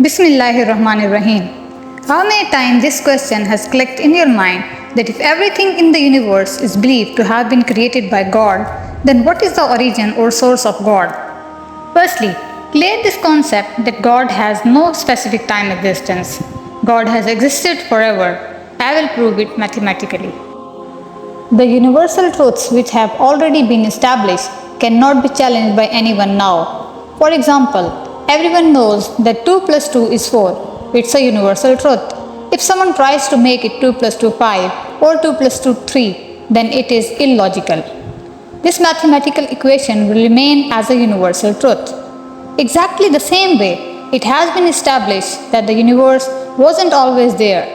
Bismillahirrahmanirrahim. How many times this question has clicked in your mind that if everything in the universe is believed to have been created by God, then what is the origin or source of God? Firstly, clear this concept that God has no specific time existence. God has existed forever. I will prove it mathematically. The universal truths which have already been established cannot be challenged by anyone now. For example, everyone knows that 2 plus 2 is 4. It's a universal truth. If someone tries to make it 2 plus 2 5 or 2 plus 2 3, then it is illogical. This mathematical equation will remain as a universal truth. Exactly the same way, it has been established that the universe wasn't always there,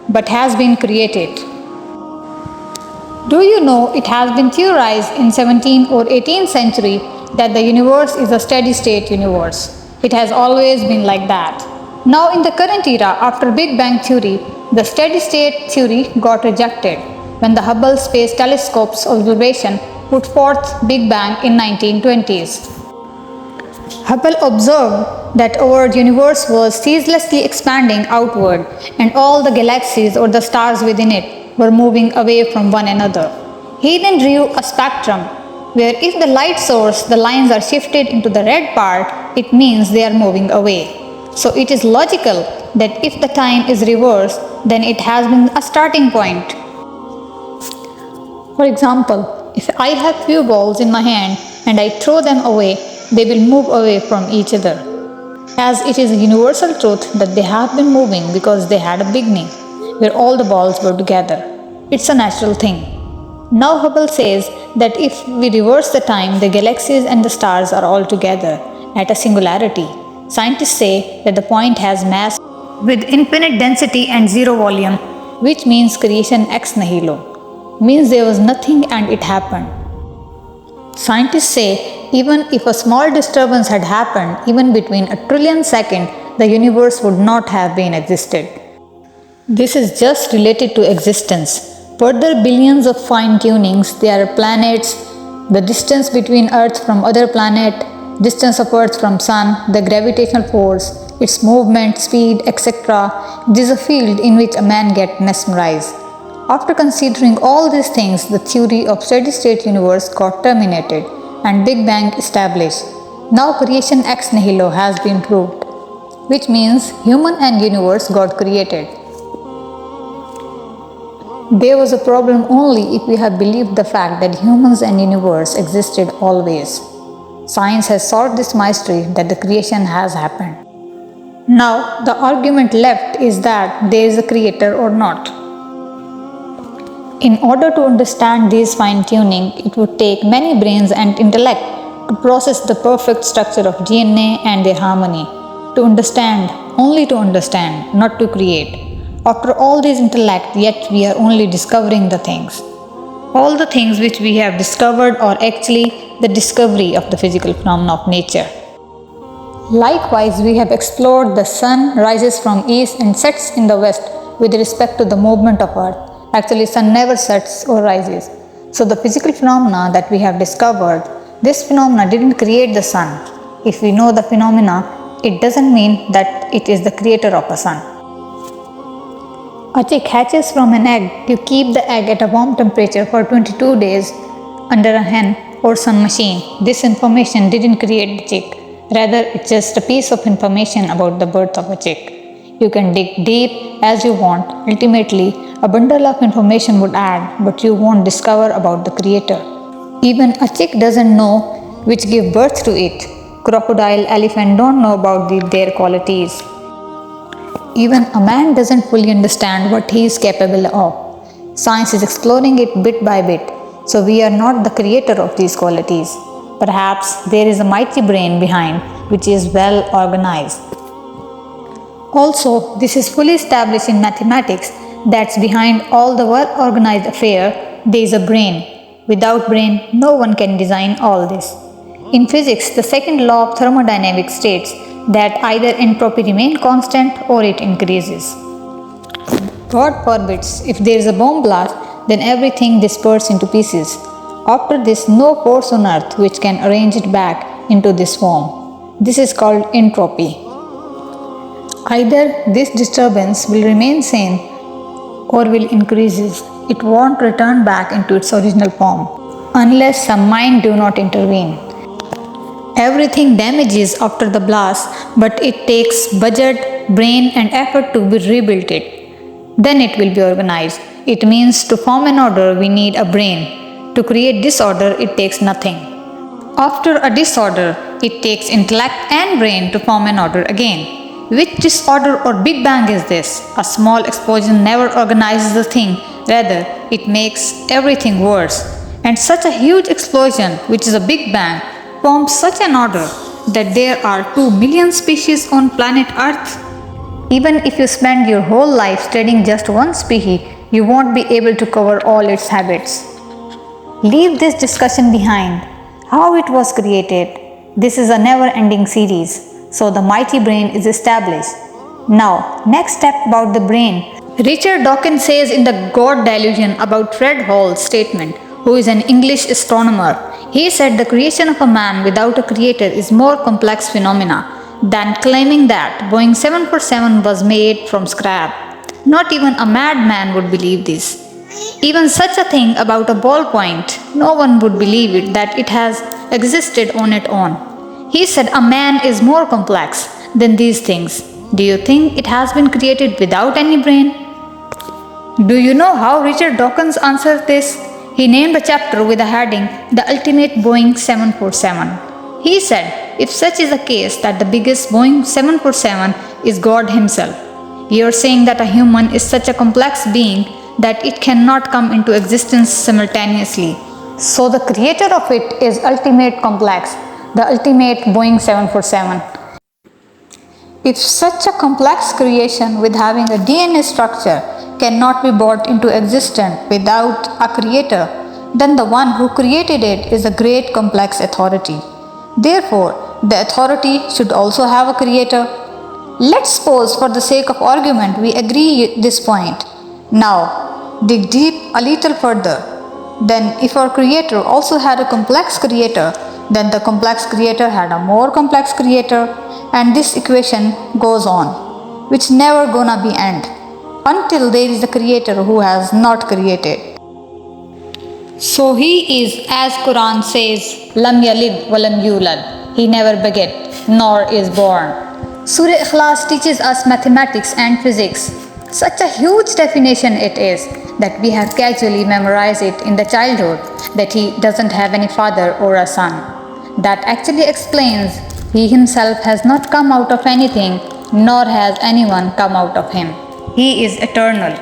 but has been created. Do you know it has been theorized in 17th or 18th century that the universe is a steady state universe? It has always been like that. Now in the current era, after Big Bang theory, the steady state theory got rejected when the Hubble Space Telescope's observation put forth Big Bang in 1920s. Hubble observed that our universe was ceaselessly expanding outward and all the galaxies or the stars within it were moving away from one another. He then drew a spectrum where if the light source, the lines are shifted into the red part, it means they are moving away. So it is logical that if the time is reversed, then it has been a starting point. For example, if I have few balls in my hand and I throw them away, they will move away from each other. As it is a universal truth that they have been moving because they had a beginning, where all the balls were together. It's a natural thing. Now Hubble says that if we reverse the time, the galaxies and the stars are all together at a singularity. Scientists say that the point has mass with infinite density and zero volume, which means creation ex nihilo, means there was nothing and it happened. Scientists say even if a small disturbance had happened, even between a trillion seconds, the universe would not have been existed. This is just related to existence. Further billions of fine tunings, there are planets, the distance between Earth from other planet, distance of Earth from Sun, the gravitational force, its movement, speed, etc. It is a field in which a man gets mesmerized. After considering all these things, the theory of steady-state universe got terminated and Big Bang established. Now creation ex nihilo has been proved, which means human and universe got created. There was a problem only if we have believed the fact that humans and universe existed always. Science has solved this mystery that the creation has happened. Now the argument left is that there is a creator or not. In order to understand this fine-tuning, it would take many brains and intellect to process the perfect structure of DNA and their harmony. To understand, only to understand, not to create. After all this intellect, yet we are only discovering the things. All the things which we have discovered are actually the discovery of the physical phenomena of nature. Likewise, we have explored the sun rises from east and sets in the west with respect to the movement of earth. Actually, sun never sets or rises. So the physical phenomena that we have discovered, this phenomena didn't create the sun. If we know the phenomena, it doesn't mean that it is the creator of a sun. A chick hatches from an egg. You keep the egg at a warm temperature for 22 days under a hen or sun machine. This information didn't create the chick. Rather, it's just a piece of information about the birth of a chick. You can dig deep as you want. Ultimately, a bundle of information would add, but you won't discover about the creator. Even a chick doesn't know which give birth to it. Crocodile, elephant don't know about their qualities. Even a man doesn't fully understand what he is capable of. Science is exploring it bit by bit, so we are not the creator of these qualities. Perhaps there is a mighty brain behind which is well organized. Also, this is fully established in mathematics that's behind all the well organized affair, there is a brain. Without brain, no one can design all this. In physics, the second law of thermodynamics states that either entropy remains constant or it increases. God forbids, if there is a bomb blast, then everything disperses into pieces. After this, no force on earth which can arrange it back into this form. This is called entropy. Either this disturbance will remain same or will increase. It won't return back into its original form unless some mind do not intervene. Everything damages after the blast, but it takes budget, brain and effort to rebuild it. Then it will be organized. It means to form an order we need a brain. To create disorder it takes nothing. After a disorder, it takes intellect and brain to form an order again. Which disorder or Big Bang is this? A small explosion never organizes the thing, rather it makes everything worse. And such a huge explosion, which is a Big Bang, forms such an order that there are 2 million species on planet Earth. Even if you spend your whole life studying just one species, you won't be able to cover all its habits. Leave this discussion behind. How it was created. This is a never-ending series, so the mighty brain is established. Now, next step about the brain. Richard Dawkins says in the God Delusion about Fred Hall's statement, who is an English astronomer. He said the creation of a man without a creator is more complex phenomena than claiming that Boeing 747 was made from scrap. Not even a madman would believe this. Even such a thing about a ballpoint, no one would believe it that it has existed on its own. He said a man is more complex than these things. Do you think it has been created without any brain? Do you know how Richard Dawkins answered this? He named a chapter with a heading, The Ultimate Boeing 747. He said, if such is the case that the biggest Boeing 747 is God Himself, you are saying that a human is such a complex being that it cannot come into existence simultaneously. So the creator of it is ultimate complex, the ultimate Boeing 747. If such a complex creation with having a DNA structure cannot be brought into existence without a creator, then the one who created it is a great complex authority. Therefore, the authority should also have a creator. Let's suppose for the sake of argument we agree this point. Now, dig deep a little further. Then if our creator also had a complex creator, then the complex creator had a more complex creator, and this equation goes on, which never gonna be end, until there is a creator who has not created. So he is, as Quran says, Lam yalid wa lam yulad. He never beget, nor is born. Surah Ikhlas teaches us mathematics and physics. Such a huge definition it is that we have casually memorized it in the childhood that he doesn't have any father or a son. That actually explains he himself has not come out of anything, nor has anyone come out of him. He is eternal.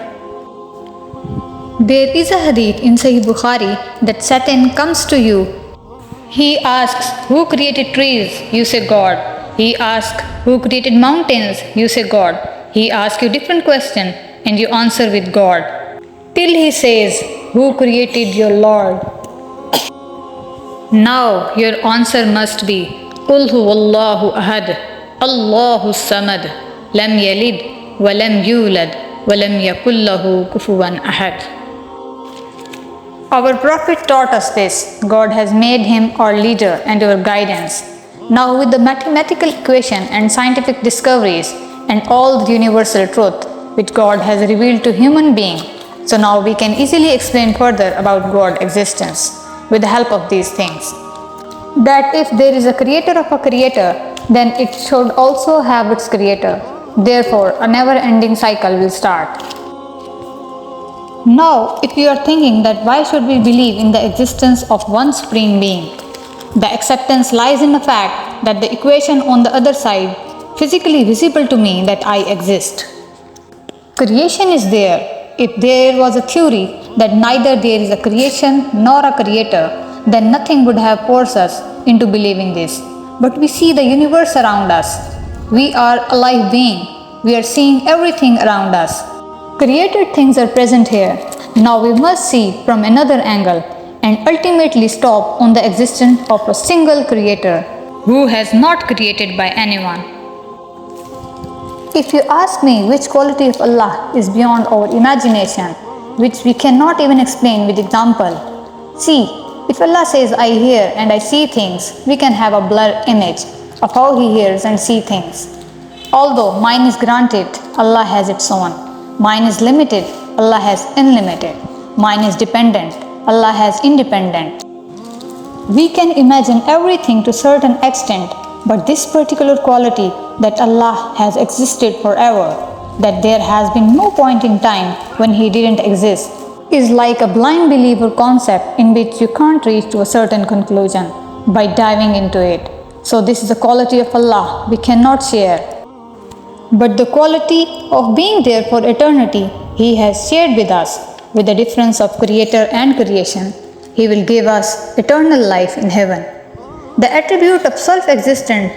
There is a hadith in Sahih Bukhari that Satan comes to you. He asks, who created trees? You say God. He asks, who created mountains? You say God. He asks you different question and you answer with God. Till he says, who created your Lord? Now your answer must be, Qul huwallahu ahad, Allahu samad, lam yalid, wa lam yulad, wa lam yakul lahu kufuwan ahad. Our Prophet taught us this. God has made him our leader and our guidance. Now with the mathematical equation and scientific discoveries and all the universal truth which God has revealed to human being, so now we can easily explain further about God's existence with the help of these things. That if there is a creator of a creator, then it should also have its creator. Therefore, a never-ending cycle will start. Now, if you are thinking that why should we believe in the existence of one supreme being, the acceptance lies in the fact that the equation on the other side physically visible to me that I exist. Creation is there. If there was a theory that neither there is a creation nor a creator, then nothing would have forced us into believing this. But we see the universe around us. We are a live being. We are seeing everything around us. Created things are present here. Now we must see from another angle and ultimately stop on the existence of a single creator who has not created by anyone. If you ask me which quality of Allah is beyond our imagination, which we cannot even explain with example, see, if Allah says I hear and I see things, we can have a blur image of how He hears and sees things. Although mine is granted, Allah has its own. Mine is limited, Allah has unlimited. Mine is dependent, Allah has independent. We can imagine everything to a certain extent, but this particular quality that Allah has existed forever, that there has been no point in time when He didn't exist, is like a blind believer concept in which you can't reach to a certain conclusion by diving into it. So this is a quality of Allah we cannot share. But the quality of being there for eternity He has shared with us. With the difference of creator and creation, He will give us eternal life in heaven. The attribute of self-existence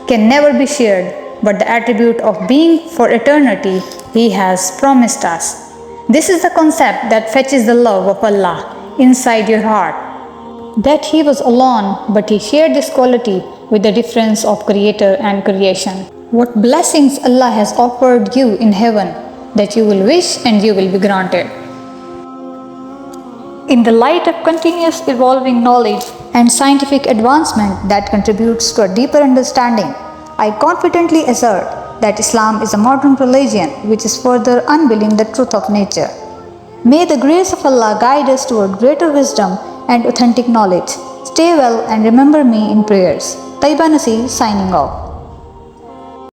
can never be shared, but the attribute of being for eternity He has promised us. This is the concept that fetches the love of Allah inside your heart. That He was alone, but He shared this quality with the difference of creator and creation. What blessings Allah has offered you in heaven that you will wish and you will be granted. In the light of continuous evolving knowledge and scientific advancement that contributes to a deeper understanding, I confidently assert that Islam is a modern religion which is further unveiling the truth of nature. May the grace of Allah guide us toward greater wisdom and authentic knowledge. Stay well and remember me in prayers. Taiba Nasir signing off.